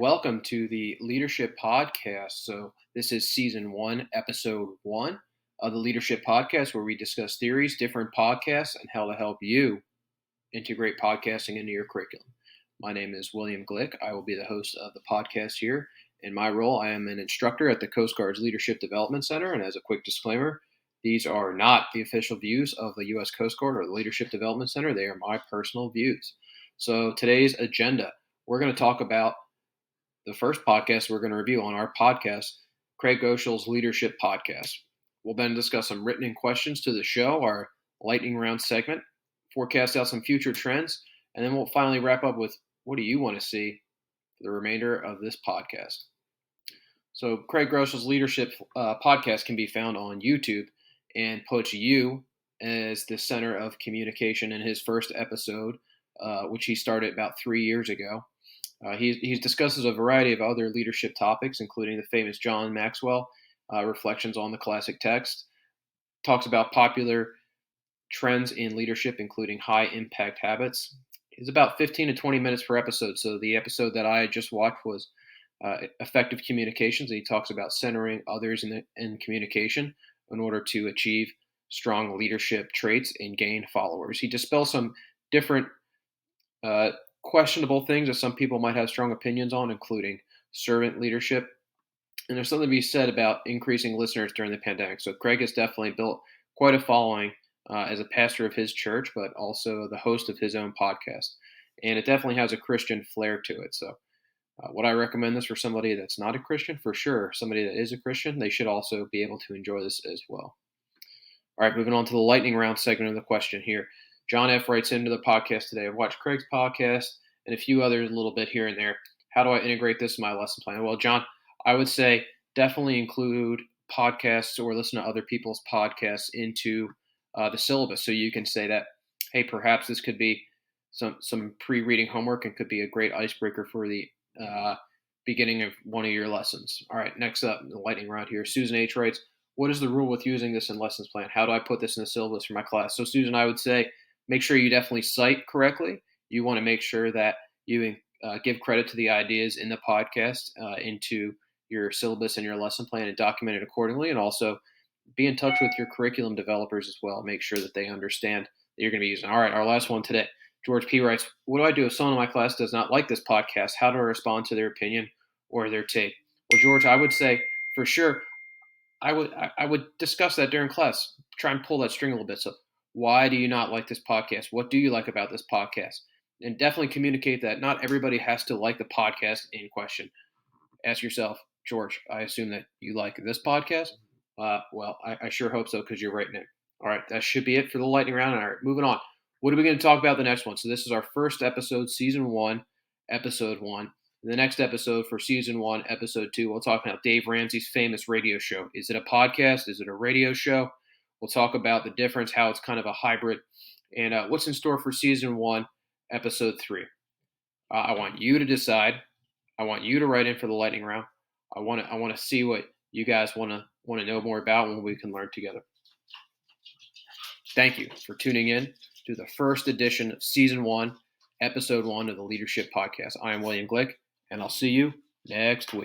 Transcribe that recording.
welcome to the Leadership Podcast. So, this is Season 1, Episode 1 of the Leadership Podcast, where we discuss theories, different podcasts, and how to help you integrate podcasting into your curriculum. My name is William Glick. I will be the host of the podcast here. In my role, I am an instructor at the Coast Guard's Leadership Development Center. And as a quick disclaimer, these are not the official views of the U.S. Coast Guard or the Leadership Development Center. They are my personal views. So, today's agenda, we're going to talk about the first podcast we're going to review on our podcast, Craig Goschel's Leadership Podcast. We'll then discuss some written-in questions to the show, our lightning round segment, forecast out some future trends, and then we'll finally wrap up with what do you want to see for the remainder of this podcast. So Craig Goschel's Leadership Podcast can be found on YouTube and puts you as the center of communication in his first episode, which he started about 3 years ago. He discusses a variety of other leadership topics, including the famous John Maxwell reflections on the classic text, talks about popular trends in leadership, including high-impact habits. It's about 15 to 20 minutes per episode. So the episode that I just watched was effective communications. And he talks about centering others in communication in order to achieve strong leadership traits and gain followers. He dispels some different questionable things that some people might have strong opinions on, including servant leadership. And there's something to be said about increasing listeners during the pandemic. So Craig has definitely built quite a following as a pastor of his church, but also the host of his own podcast. And it definitely has a Christian flair to it. So would I recommend this for somebody that's not a Christian? For sure. Somebody that is a Christian, they should also be able to enjoy this as well. All right, moving on to the lightning round segment of the question here. John F. writes into the podcast today. I've watched Craig's podcast and a few others a little bit here and there. How do I integrate this in my lesson plan? Well, John, I would say definitely include podcasts or listen to other people's podcasts into the syllabus. So you can say that, hey, perhaps this could be some pre-reading homework and could be a great icebreaker for the beginning of one of your lessons. All right, next up, the lightning round here. Susan H. writes, what is the rule with using this in lessons plan? How do I put this in the syllabus for my class? So Susan, I would say make sure you definitely cite correctly. You want to make sure that you give credit to the ideas in the podcast into your syllabus and your lesson plan and document it accordingly. And also be in touch with your curriculum developers as well. Make sure that they understand that you're going to be using. All right, our last one today. George P. writes, what do I do if someone in my class does not like this podcast? How do I respond to their opinion or their take? Well, George, I would say for sure, I would discuss that during class. Try and pull that string a little bit. So why do you not like this podcast? What do you like about this podcast? And definitely communicate that not everybody has to like the podcast in question. Ask yourself, George, I assume that you like this podcast? Well, I sure hope so because you're writing it. All right, that should be it for the lightning round. All right, moving on. What are we going to talk about the next one? So this is our first episode, Season 1, Episode 1. The next episode for Season 1, Episode 2, we'll talk about Dave Ramsey's famous radio show. Is it a podcast? Is it a radio show? We'll talk about the difference, how it's kind of a hybrid, and what's in store for Season 1, Episode 3. I want you to decide. I want you to write in for the lightning round. I want to see what you guys want to know more about when we can learn together. Thank you for tuning in to the first edition of Season 1, Episode 1 of the Leadership Podcast. I am William Glick, and I'll see you next week.